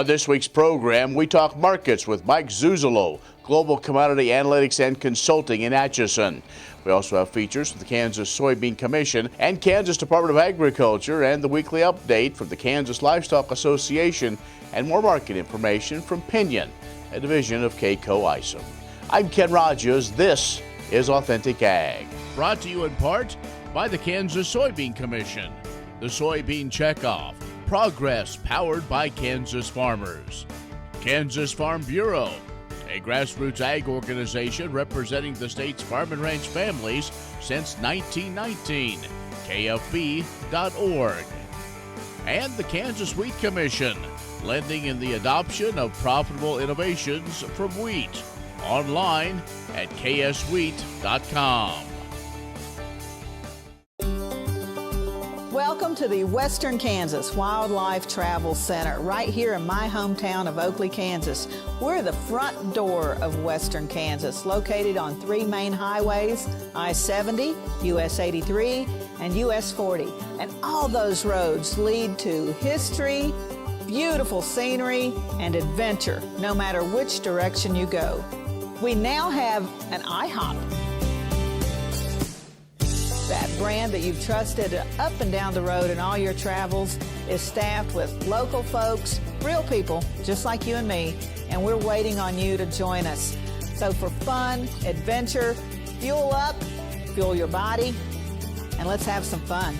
On this week's program, we talk markets with Mike Zuzolo, Global Commodity Analytics and Consulting in Atchison. We also have features from the Kansas Soybean Commission and Kansas Department of Agriculture, and the weekly update from the Kansas Livestock Association, and more market information from Pinion, a division of K-Coe Isom. I'm Ken Rogers. This is Authentic Ag. Brought to you in part by the Kansas Soybean Commission, the Soybean Checkoff, Progress powered by Kansas farmers. Kansas Farm Bureau, a grassroots ag organization representing the state's farm and ranch families since 1919. KFB.org. And the Kansas Wheat Commission, lending in the adoption of profitable innovations from wheat. Online at kswheat.com. Welcome to the Western Kansas Wildlife Travel Center, right here in my hometown of Oakley, Kansas. We're the front door of Western Kansas, located on three main highways, I-70, US 83, and US 40. And all those roads lead to history, beautiful scenery, and adventure, no matter which direction you go. We now have an IHOP. That brand that you've trusted up and down the road in all your travels is staffed with local folks, real people, just like you and me, and we're waiting on you to join us. So for fun, adventure, fuel up, fuel your body, and let's have some fun.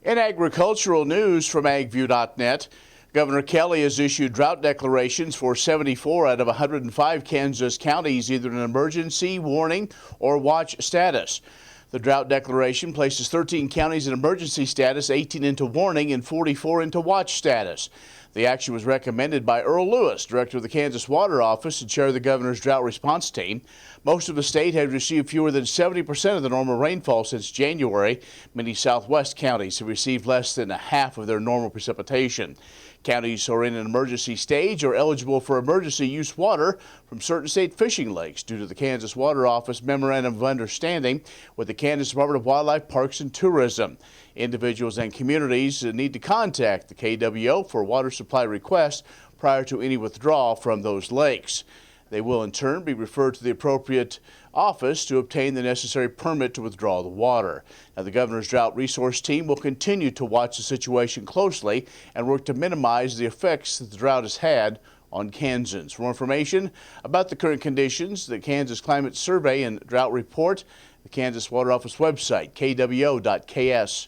In agricultural news from agview.net, Governor Kelly has issued drought declarations for 74 out of 105 Kansas counties, either in emergency, warning, or watch status. The drought declaration places 13 counties in emergency status, 18 into warning, and 44 into watch status. The action was recommended by Earl Lewis, director of the Kansas Water Office and chair of the governor's drought response team. Most of the state had received fewer than 70% of the normal rainfall since January. Many southwest counties have received less than a half of their normal precipitation. Counties who are in an emergency stage are eligible for emergency use water from certain state fishing lakes due to the Kansas Water Office Memorandum of Understanding with the Kansas Department of Wildlife, Parks, and Tourism. Individuals and communities need to contact the KWO for water supply requests prior to any withdrawal from those lakes. They will in turn be referred to the appropriate office to obtain the necessary permit to withdraw the water. Now, the governor's drought resource team will continue to watch the situation closely and work to minimize the effects that the drought has had on Kansans. For more information about the current conditions, the Kansas Climate Survey and Drought Report, the Kansas Water Office website, kwo.ks.gov.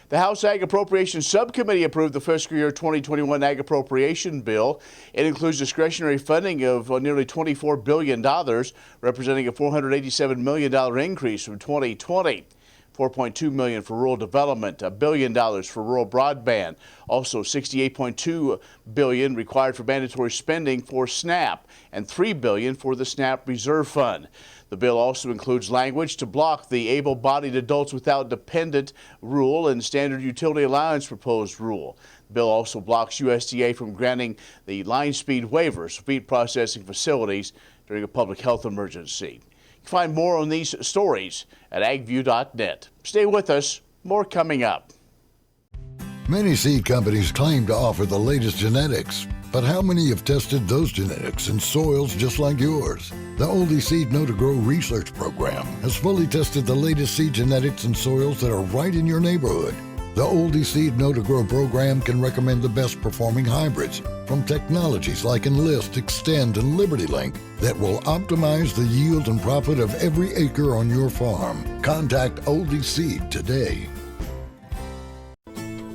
The House Ag Appropriations Subcommittee approved the fiscal year 2021 Ag Appropriation Bill. It includes discretionary funding of nearly $24 billion, representing a $487 million increase from 2020. $4.2 million for rural development, $1 billion for rural broadband, also $68.2 billion required for mandatory spending for SNAP, and $3 billion for the SNAP Reserve Fund. The bill also includes language to block the able-bodied adults without dependent rule and standard utility allowance proposed rule. The bill also blocks USDA from granting the line speed waivers for feed processing facilities during a public health emergency. You can find more on these stories at agview.net. Stay with us. More coming up. Many seed companies claim to offer the latest genetics, but how many have tested those genetics in soils just like yours? The Oldie Seed Know to Grow research program has fully tested the latest seed genetics in soils that are right in your neighborhood. The Oldie Seed Know to Grow program can recommend the best performing hybrids from technologies like Enlist, Extend, and LibertyLink that will optimize the yield and profit of every acre on your farm. Contact Oldie Seed today.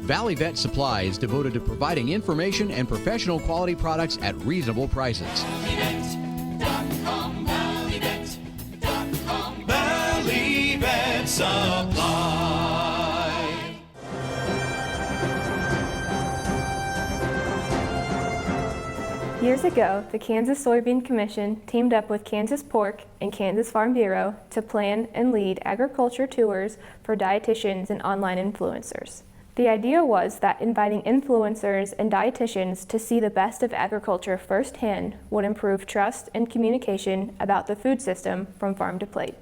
Valley Vet Supply is devoted to providing information and professional quality products at reasonable prices. ValleyVet.com, ValleyVet.com, Valley Vet Supply. Years ago, the Kansas Soybean Commission teamed up with Kansas Pork and Kansas Farm Bureau to plan and lead agriculture tours for dietitians and online influencers. The idea was that inviting influencers and dietitians to see the best of agriculture firsthand would improve trust and communication about the food system from farm to plate.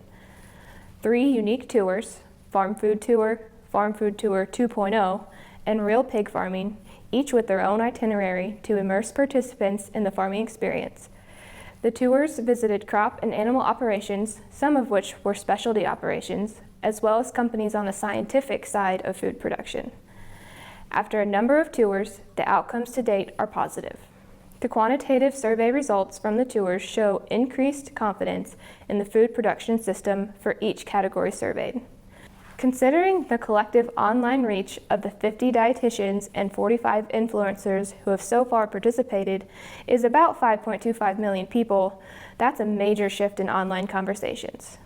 3 unique tours, Farm Food Tour 2.0, and Real Pig Farming, each with their own itinerary to immerse participants in the farming experience. The tours visited crop and animal operations, some of which were specialty operations, as well as companies on the scientific side of food production. After a number of tours, the outcomes to date are positive. The quantitative survey results from the tours show increased confidence in the food production system for each category surveyed. Considering the collective online reach of the 50 dietitians and 45 influencers who have so far participated is about 5.25 million people, that's a major shift in online conversations.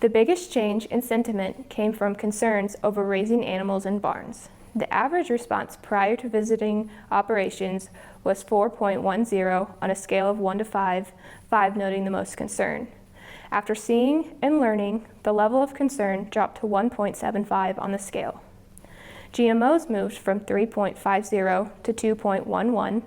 The biggest change in sentiment came from concerns over raising animals in barns. The average response prior to visiting operations was 4.10 on a scale of 1 to 5, 5 noting the most concern. After seeing and learning, the level of concern dropped to 1.75 on the scale. GMOs moved from 3.50 to 2.11.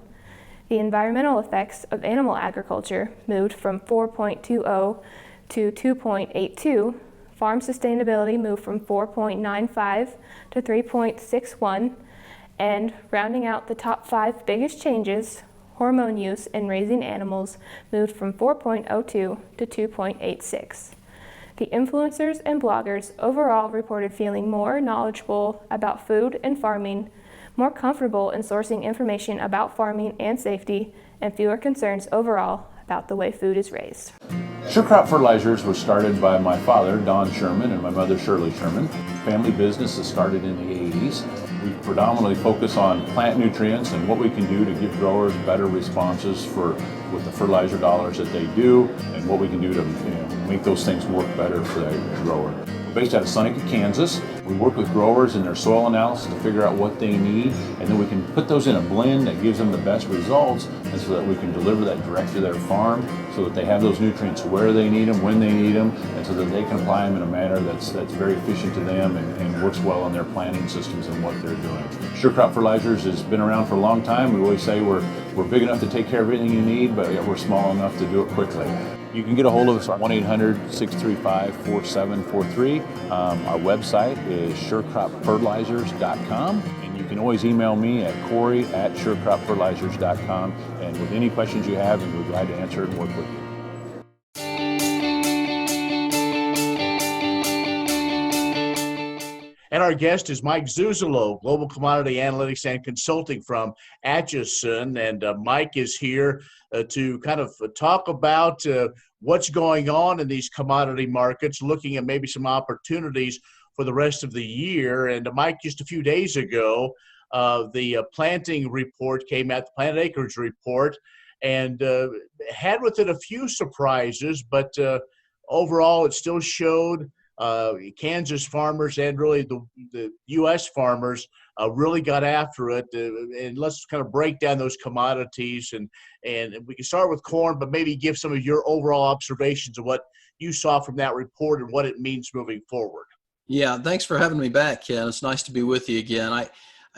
The environmental effects of animal agriculture moved from 4.20 to 2.82. Farm sustainability moved from 4.95 to 3.61. And rounding out the top 5 biggest changes, hormone use in raising animals moved from 4.02 to 2.86. The influencers and bloggers overall reported feeling more knowledgeable about food and farming, more comfortable in sourcing information about farming and safety, and fewer concerns overall about the way food is raised. Sure Crop Fertilizers was started by my father, Don Sherman, and my mother, Shirley Sherman. Family business that started in the 80s. We predominantly focus on plant nutrients and what we can do to give growers better responses with the fertilizer dollars that they do, and what we can do to make those things work better for the grower. We're based out of Seneca, Kansas. We work with growers in their soil analysis to figure out what they need, and then we can put those in a blend that gives them the best results, and so that we can deliver that direct to their farm so that they have those nutrients where they need them, when they need them, and so that they can apply them in a manner that's very efficient to them and works well on their planting systems and what they're doing. Sure Crop Fertilizers has been around for a long time. We always say we're big enough to take care of everything you need, but we're small enough to do it quickly. You can get a hold of us at 1-800-635-4743. Our website is surecropfertilizers.com, and you can always email me at Corey@surecropfertilizers.com, and with any questions you have, we'll be glad to answer it and work with you. And our guest is Mike Zuzolo, Global Commodity Analytics and Consulting from Atchison. And Mike is here to kind of talk about what's going on in these commodity markets, looking at maybe some opportunities for the rest of the year. And Mike, just a few days ago, the planting report came out, the planted acreage report, and had with it a few surprises, but overall it still showed Kansas farmers and really the U.S. farmers really got after it. And let's kind of break down those commodities. And we can start with corn, but maybe give some of your overall observations of what you saw from that report and what it means moving forward. Yeah, thanks for having me back, Ken. It's nice to be with you again. I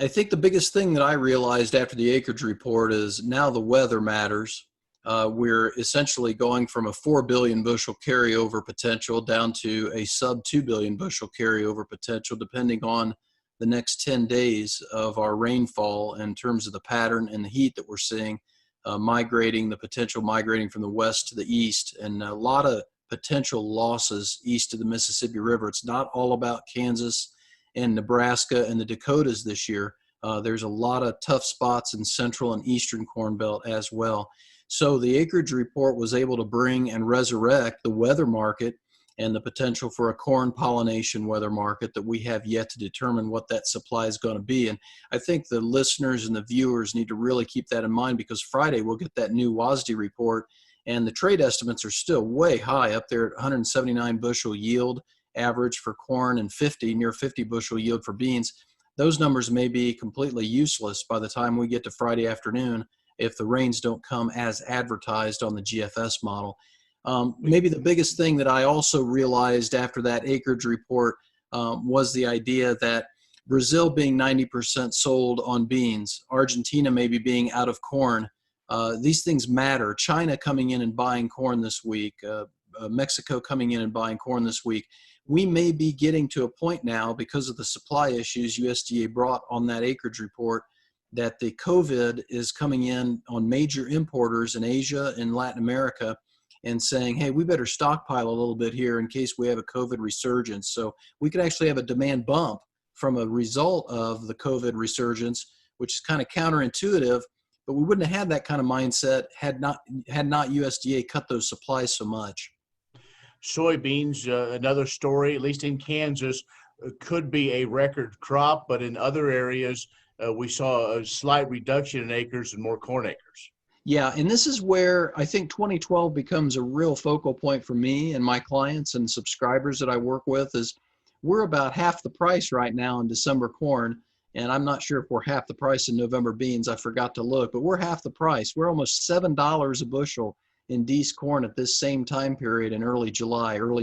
think the biggest thing that I realized after the acreage report is now the weather matters. We're essentially going from a 4 billion bushel carryover potential down to a sub 2 billion bushel carryover potential, depending on the next 10 days of our rainfall in terms of the pattern and the heat that we're seeing, the potential migrating from the west to the east, and a lot of potential losses east of the Mississippi River. It's not all about Kansas and Nebraska and the Dakotas this year. There's a lot of tough spots in central and eastern Corn Belt as well. So the acreage report was able to bring and resurrect the weather market and the potential for a corn pollination weather market that we have yet to determine what that supply is going to be. And I think the listeners and the viewers need to really keep that in mind, because Friday we'll get that new WASDE report, and the trade estimates are still way high, up there at 179 bushel yield average for corn and near 50 bushel yield for beans. Those numbers may be completely useless by the time we get to Friday afternoon if the rains don't come as advertised on the GFS model. Maybe the biggest thing that I also realized after that acreage report was the idea that Brazil being 90% sold on beans, Argentina maybe being out of corn, these things matter. China coming in and buying corn this week, Mexico coming in and buying corn this week. We may be getting to a point now, because of the supply issues USDA brought on that acreage report, that the COVID is coming in on major importers in Asia and Latin America and saying, hey, we better stockpile a little bit here in case we have a COVID resurgence. So we could actually have a demand bump from a result of the COVID resurgence, which is kind of counterintuitive, but we wouldn't have had that kind of mindset had not USDA cut those supplies so much. Soybeans, another story, at least in Kansas, could be a record crop, but in other areas, we saw a slight reduction in acres and more corn acres. Yeah, and this is where I think 2012 becomes a real focal point for me and my clients and subscribers that I work with. Is we're about half the price right now in December corn, and I'm not sure if we're half the price in November beans. I forgot to look, but we're half the price. We're almost $7 a bushel in D's corn at this same time period in early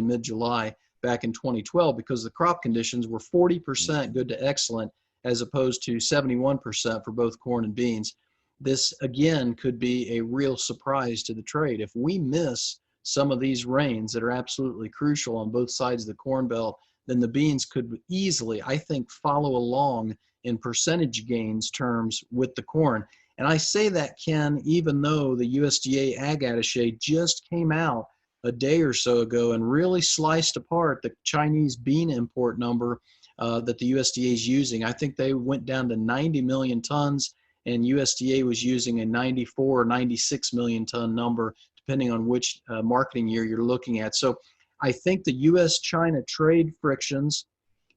mid-July back in 2012, because the crop conditions were 40% good to excellent as opposed to 71% for both corn and beans. This, again, could be a real surprise to the trade. If we miss some of these rains that are absolutely crucial on both sides of the Corn Belt, then the beans could easily, I think, follow along in percentage gains terms with the corn. And I say that, Ken, even though the USDA Ag Attaché just came out a day or so ago and really sliced apart the Chinese bean import number that the USDA is using. I think they went down to 90 million tons, and USDA was using a 94 or 96 million ton number, depending on which marketing year you're looking at. So I think the U.S.-China trade frictions,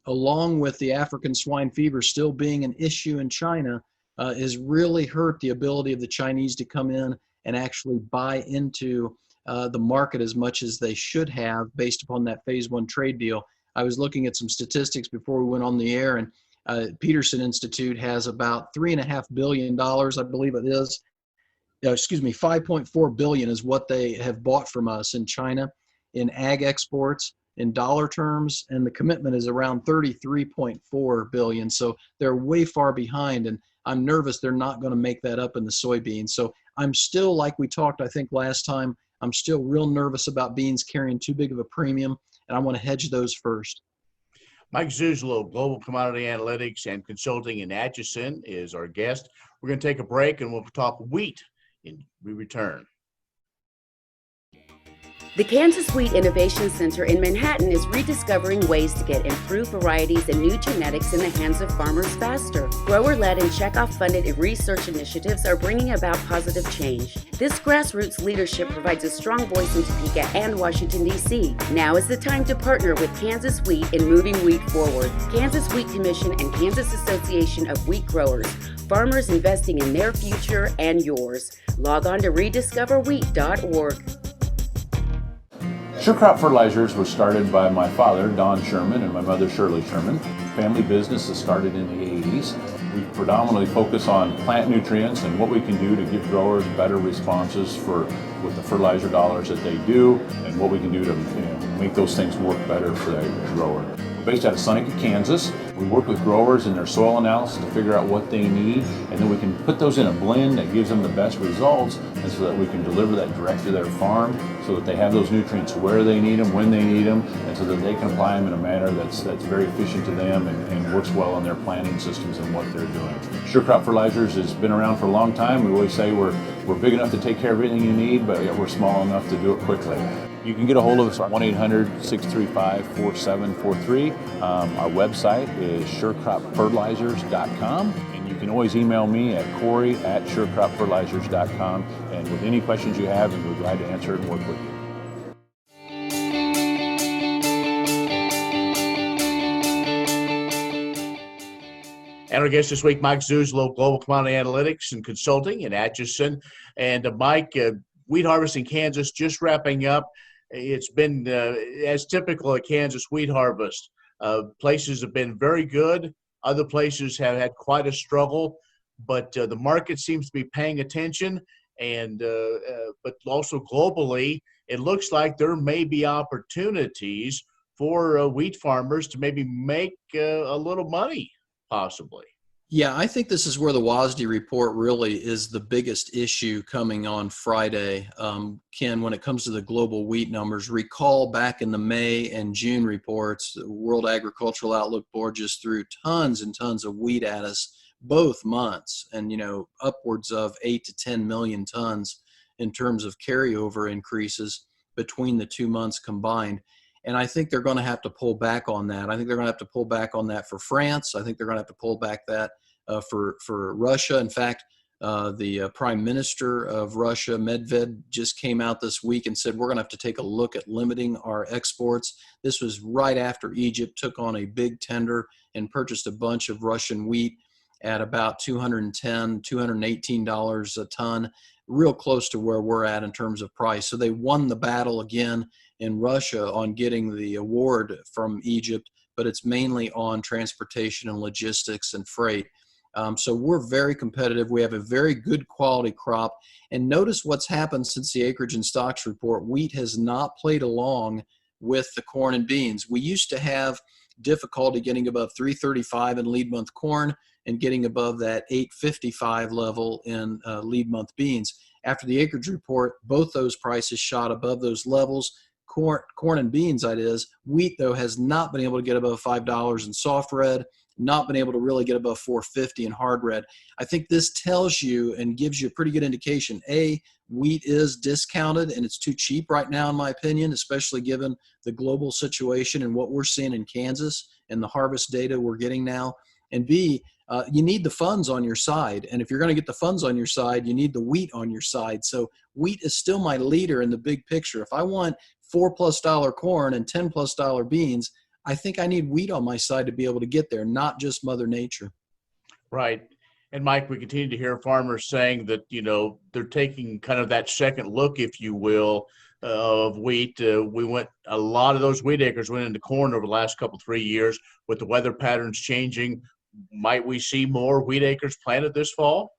along with the African swine fever still being an issue in China, has really hurt the ability of the Chinese to come in and actually buy into the market as much as they should have based upon that phase one trade deal. I was looking at some statistics before we went on the air, and Peterson Institute has about $3.5 billion, I believe it is. 5.4 billion is what they have bought from us in China in ag exports in dollar terms, and the commitment is around 33.4 billion. So they're way far behind, and I'm nervous they're not going to make that up in the soybeans. So I'm still, like we talked, I think last time, I'm still real nervous about beans carrying too big of a premium, and I want to hedge those first. Mike Zuzolo, Global Commodity Analytics and Consulting in Atchison, is our guest. We're going to take a break, and we'll talk wheat when we return. The Kansas Wheat Innovation Center in Manhattan is rediscovering ways to get improved varieties and new genetics in the hands of farmers faster. Grower-led and checkoff-funded research initiatives are bringing about positive change. This grassroots leadership provides a strong voice in Topeka and Washington, D.C. Now is the time to partner with Kansas Wheat in moving wheat forward. Kansas Wheat Commission and Kansas Association of Wheat Growers. Farmers investing in their future and yours. Log on to rediscoverwheat.org. Sure Crop Fertilizers was started by my father, Don Sherman, and my mother, Shirley Sherman. Family business that started in the 80s. We predominantly focus on plant nutrients and what we can do to give growers better responses with the fertilizer dollars that they do, and what we can do to make those things work better for the grower. We're based out of Seneca, Kansas. We work with growers in their soil analysis to figure out what they need, and then we can put those in a blend that gives them the best results, and so that we can deliver that direct to their farm so that they have those nutrients where they need them, when they need them, and so that they can apply them in a manner that's very efficient to them and works well on their planting systems and what they're doing. Sure Crop Fertilizers has been around for a long time. We always say we're big enough to take care of everything you need, but we're small enough to do it quickly. You can get a hold of us at 1-800-635-4743. Our website is surecropfertilizers.com, and you can always email me at Corey@surecropfertilizers.com, and with any questions you have, and we're glad to answer it and work with you. And our guest this week, Mike Zuzolo, Global Commodity Analytics and Consulting in Atchison. And Mike, wheat harvest in Kansas just wrapping up. It's been as typical of Kansas wheat harvest. Places have been very good. Other places have had quite a struggle. but the market seems to be paying attention, and but also globally, it looks like there may be opportunities for wheat farmers to maybe make a little money, possibly. Yeah, I think this is where the WASDE report really is the biggest issue coming on Friday. Ken, when it comes to the global wheat numbers, recall back in the May and June reports, the World Agricultural Outlook Board just threw tons and tons of wheat at us both months, and upwards of 8 to 10 million tons in terms of carryover increases between the 2 months combined. And I think they're going to have to pull back on that. I think they're going to have to pull back on that for France. I think they're going to have to pull back that for Russia. In fact, the Prime Minister of Russia, Medvedev, just came out this week and said we're going to have to take a look at limiting our exports. This was right after Egypt took on a big tender and purchased a bunch of Russian wheat at about $210, $218 a ton, real close to where we're at in terms of price. So they won the battle again in Russia on getting the award from Egypt, but it's mainly on transportation and logistics and freight. So we're very competitive. We have a very good quality crop. And notice what's happened since the acreage and stocks report. Wheat has not played along with the corn and beans. We used to have difficulty getting above 335 in lead month corn and getting above that 855 level in lead month beans. After the acreage report, both those prices shot above those levels. Corn and beans, that is. Wheat, though, has not been able to get above $5 in soft red, not been able to really get above $4.50 in hard red. I think this tells you and gives you a pretty good indication. A, wheat is discounted and it's too cheap right now, in my opinion, especially given the global situation and what we're seeing in Kansas and the harvest data we're getting now. And B, you need the funds on your side. And if you're going to get the funds on your side, you need the wheat on your side. So wheat is still my leader in the big picture. If I want $4+ corn and $10+ beans, I think I need wheat on my side to be able to get there, not just Mother Nature. Right. And Mike, we continue to hear farmers saying that, they're taking kind of that second look, if you will, of wheat. A lot of those wheat acres went into corn over the last 3 years. With the weather patterns changing, might we see more wheat acres planted this fall?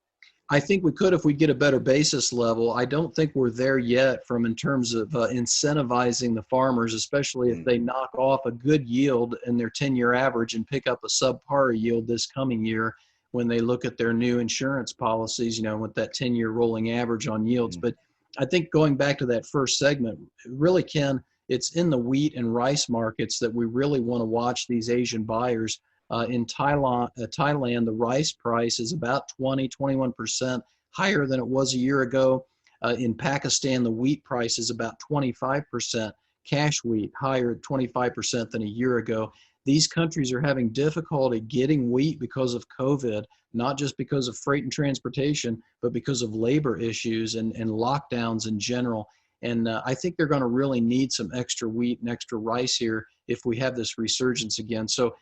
I think we could if we get a better basis level. I don't think we're there yet in terms of incentivizing the farmers, especially if they knock off a good yield in their 10-year average and pick up a subpar yield this coming year when they look at their new insurance policies, with that 10-year rolling average on yields. But I think going back to that first segment, really, Ken, it's in the wheat and rice markets that we really want to watch these Asian buyers. In Thailand, the rice price is about 21% higher than it was a year ago. In Pakistan, the wheat price is about 25%, cash wheat higher at 25% than a year ago. These countries are having difficulty getting wheat because of COVID, not just because of freight and transportation, but because of labor issues and lockdowns in general. And I think they're going to really need some extra wheat and extra rice here if we have this resurgence again. So,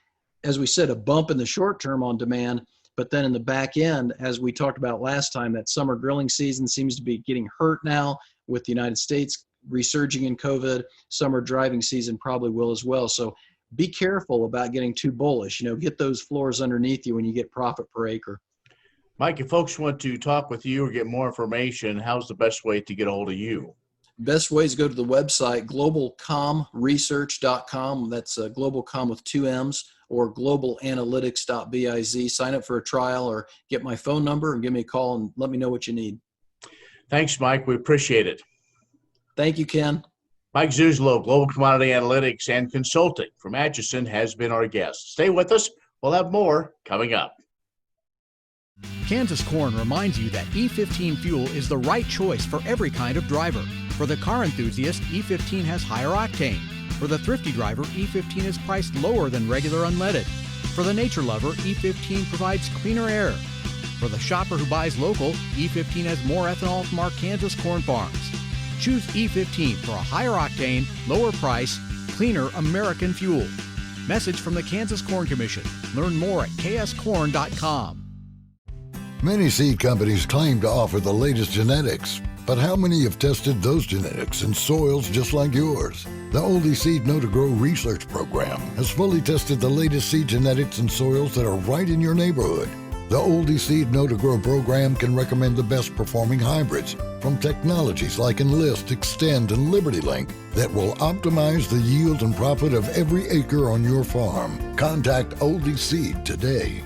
as we said, a bump in the short term on demand, but then in the back end, as we talked about last time, that summer grilling season seems to be getting hurt now with the United States resurging in COVID. Summer driving season probably will as well. So be careful about getting too bullish. Get those floors underneath you when you get profit per acre. Mike, if folks want to talk with you or get more information, how's the best way to get a hold of you? Best way is go to the website, globalcomresearch.com. That's globalcom with 2 M's. Or globalanalytics.biz. Sign up for a trial or get my phone number and give me a call and let me know what you need. Thanks, Mike. We appreciate it. Thank you, Ken. Mike Zuzolo, Global Commodity Analytics and Consulting from Atchison, has been our guest. Stay with us. We'll have more coming up. Kansas Corn reminds you that E15 fuel is the right choice for every kind of driver. For the car enthusiast, E15 has higher octane. For the thrifty driver, E15 is priced lower than regular unleaded. For the nature lover, E15 provides cleaner air. For the shopper who buys local, E15 has more ethanol from our Kansas corn farms. Choose E15 for a higher octane, lower price, cleaner American fuel. Message from the Kansas Corn Commission. Learn more at kscorn.com. Many seed companies claim to offer the latest genetics, but how many have tested those genetics in soils just like yours? The Oldie Seed Know to Grow research program has fully tested the latest seed genetics in soils that are right in your neighborhood. The Oldie Seed Know-to-Grow program can recommend the best performing hybrids from technologies like Enlist, Extend, and Liberty Link that will optimize the yield and profit of every acre on your farm. Contact Oldie Seed today.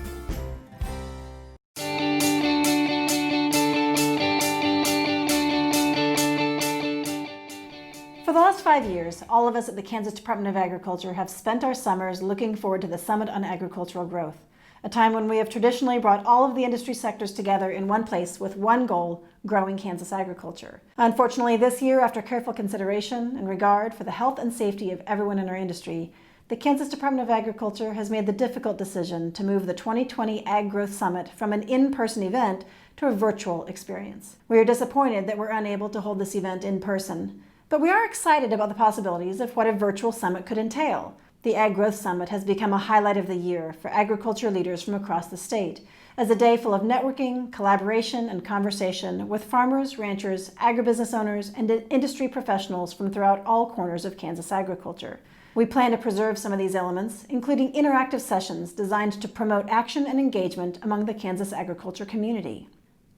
For the last 5 years, all of us at the Kansas Department of Agriculture have spent our summers looking forward to the Summit on Agricultural Growth, a time when we have traditionally brought all of the industry sectors together in one place with one goal: growing Kansas agriculture. Unfortunately, this year, after careful consideration and regard for the health and safety of everyone in our industry, the Kansas Department of Agriculture has made the difficult decision to move the 2020 Ag Growth Summit from an in-person event to a virtual experience. We are disappointed that we're unable to hold this event in person, but we are excited about the possibilities of what a virtual summit could entail. The Ag Growth Summit has become a highlight of the year for agriculture leaders from across the state, as a day full of networking, collaboration, and conversation with farmers, ranchers, agribusiness owners, and industry professionals from throughout all corners of Kansas agriculture. We plan to preserve some of these elements, including interactive sessions designed to promote action and engagement among the Kansas agriculture community.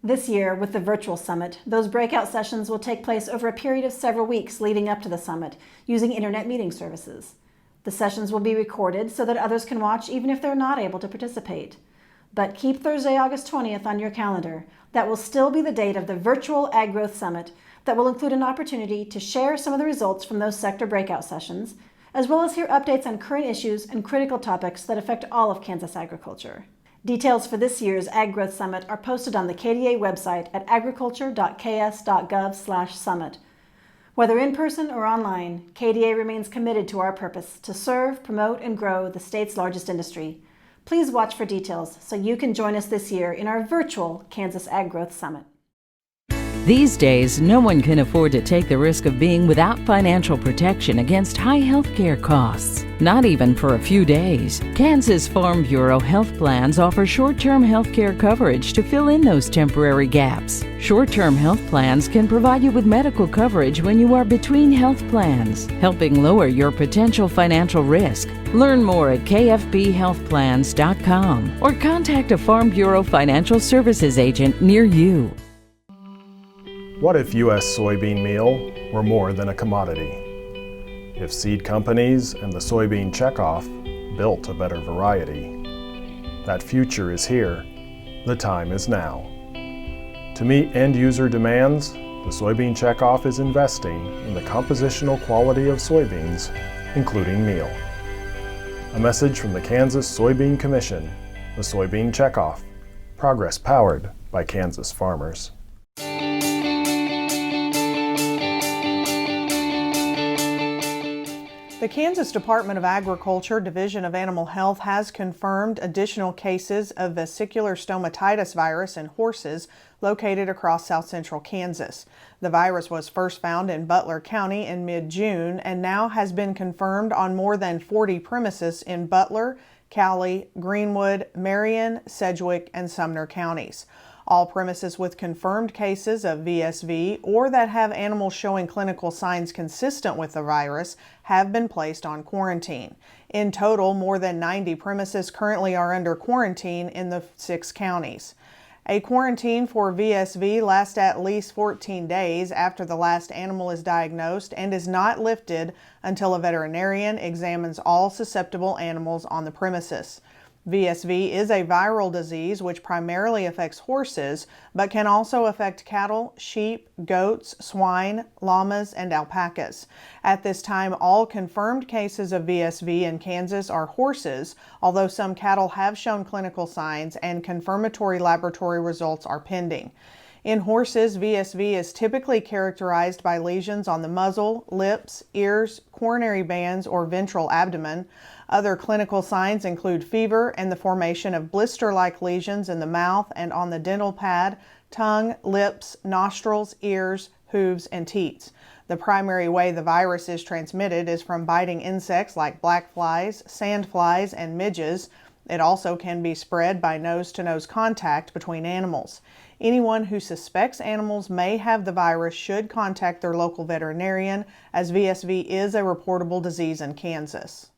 This year, with the virtual summit, those breakout sessions will take place over a period of several weeks leading up to the summit, using internet meeting services. The sessions will be recorded so that others can watch even if they're not able to participate. But keep Thursday, August 20th on your calendar. That will still be the date of the virtual Ag Growth Summit that will include an opportunity to share some of the results from those sector breakout sessions, as well as hear updates on current issues and critical topics that affect all of Kansas agriculture. Details for this year's Ag Growth Summit are posted on the KDA website at agriculture.ks.gov/summit. Whether in person or online, KDA remains committed to our purpose to serve, promote, and grow the state's largest industry. Please watch for details so you can join us this year in our virtual Kansas Ag Growth Summit. These days, no one can afford to take the risk of being without financial protection against high health care costs, not even for a few days. Kansas Farm Bureau health plans offer short-term health care coverage to fill in those temporary gaps. Short-term health plans can provide you with medical coverage when you are between health plans, helping lower your potential financial risk. Learn more at kfbhealthplans.com or contact a Farm Bureau financial services agent near you. What if U.S. soybean meal were more than a commodity? If seed companies and the soybean checkoff built a better variety? That future is here. The time is now. To meet end-user demands, the soybean checkoff is investing in the compositional quality of soybeans, including meal. A message from the Kansas Soybean Commission, the Soybean Checkoff, progress powered by Kansas farmers. The Kansas Department of Agriculture Division of Animal Health has confirmed additional cases of vesicular stomatitis virus in horses located across south central Kansas. The virus was first found in Butler County in mid-June and now has been confirmed on more than 40 premises in Butler, Cowley, Greenwood, Marion, Sedgwick, and Sumner counties. All premises with confirmed cases of VSV or that have animals showing clinical signs consistent with the virus have been placed on quarantine. In total, more than 90 premises currently are under quarantine in the 6 counties. A quarantine for VSV lasts at least 14 days after the last animal is diagnosed and is not lifted until a veterinarian examines all susceptible animals on the premises. VSV is a viral disease which primarily affects horses, but can also affect cattle, sheep, goats, swine, llamas, and alpacas. At this time, all confirmed cases of VSV in Kansas are horses, although some cattle have shown clinical signs and confirmatory laboratory results are pending. In horses, VSV is typically characterized by lesions on the muzzle, lips, ears, coronary bands, or ventral abdomen. Other clinical signs include fever and the formation of blister-like lesions in the mouth and on the dental pad, tongue, lips, nostrils, ears, hooves, and teats. The primary way the virus is transmitted is from biting insects like black flies, sand flies, and midges. It also can be spread by nose-to-nose contact between animals. Anyone who suspects animals may have the virus should contact their local veterinarian, as VSV is a reportable disease in Kansas.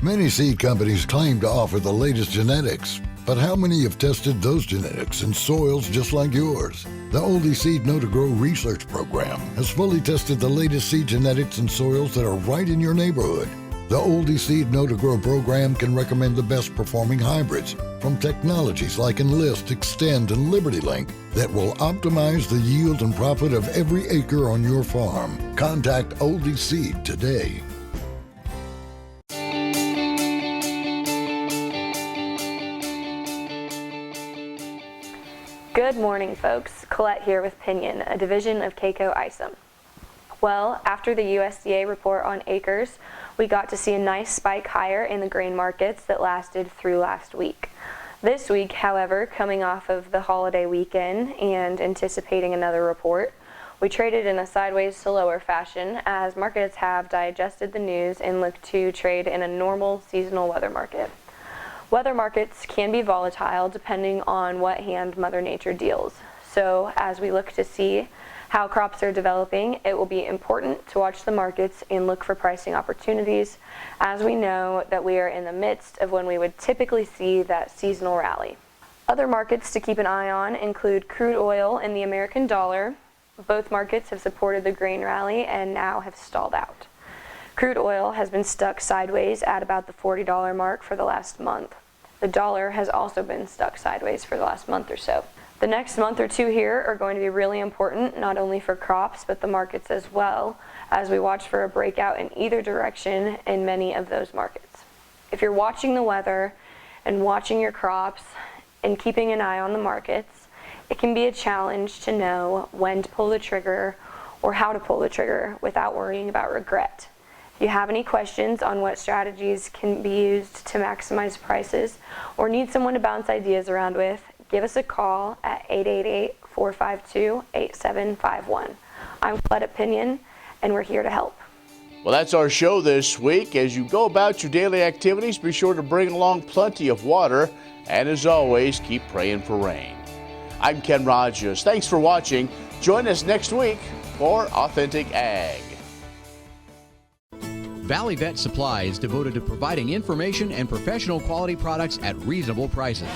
Many seed companies claim to offer the latest genetics, But how many have tested those genetics in soils just like yours? The Oldie Seed Know to Grow research program has fully tested the latest seed genetics in soils that are right in your neighborhood. The Oldie Seed Know to Grow program can recommend the best performing hybrids from technologies like Enlist, Extend, and LibertyLink that will optimize the yield and profit of every acre on your farm. Contact Oldie Seed today. Good morning, folks. Colette here with Pinion, a division of K-Coe Isom. Well, after the USDA report on acres, we got to see a nice spike higher in the grain markets that lasted through last week. This week, however, coming off of the holiday weekend and anticipating another report, we traded in a sideways to lower fashion as markets have digested the news and look to trade in a normal seasonal weather market. Weather markets can be volatile depending on what hand Mother Nature deals. So as we look to see how crops are developing, it will be important to watch the markets and look for pricing opportunities, as we know that we are in the midst of when we would typically see that seasonal rally. Other markets to keep an eye on include crude oil and the American dollar. Both markets have supported the grain rally and now have stalled out. Crude oil has been stuck sideways at about the $40 mark for the last month. The dollar has also been stuck sideways for the last month or so. The next month or two here are going to be really important, not only for crops, but the markets as well, as we watch for a breakout in either direction in many of those markets. If you're watching the weather and watching your crops and keeping an eye on the markets, it can be a challenge to know when to pull the trigger or how to pull the trigger without worrying about regret. If you have any questions on what strategies can be used to maximize prices or need someone to bounce ideas around with, give us a call at 888-452-8751. I'm Colette at Pinion, and we're here to help. Well, that's our show this week. As you go about your daily activities, be sure to bring along plenty of water, and as always, keep praying for rain. I'm Ken Rogers. Thanks for watching. Join us next week for Authentic Ag. Valley Vet Supply is devoted to providing information and professional quality products at reasonable prices.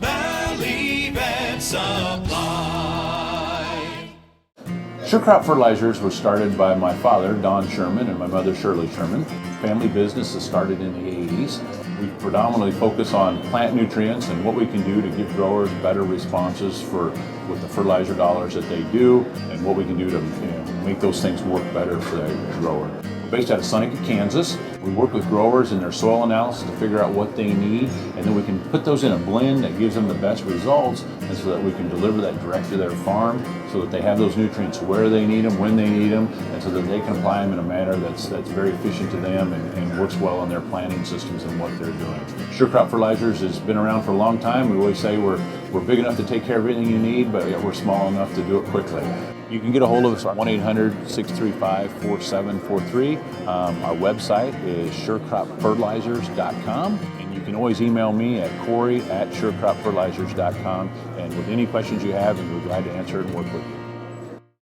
Valley Vet Supply. Sure Crop Fertilizers was started by my father, Don Sherman, and my mother, Shirley Sherman. Family business that started in the 80s. We predominantly focus on plant nutrients and what we can do to give growers better responses with the fertilizer dollars that they do, and what we can do to make those things work better for the grower. We're based out of Seneca, Kansas. We work with growers in their soil analysis to figure out what they need, and then we can put those in a blend that gives them the best results, and so that we can deliver that direct to their farm so that they have those nutrients where they need them, when they need them, and so that they can apply them in a manner that's very efficient to them and works well on their planting systems and what they're doing. Sure Crop Fertilizers has been around for a long time. We always say we're big enough to take care of everything you need, but we're small enough to do it quickly. You can get a hold of us at 1-800-635-4743. Our website is surecropfertilizers.com, and you can always email me at Corey@surecropfertilizers.com, and with any questions you have, we're glad to answer it and work with you.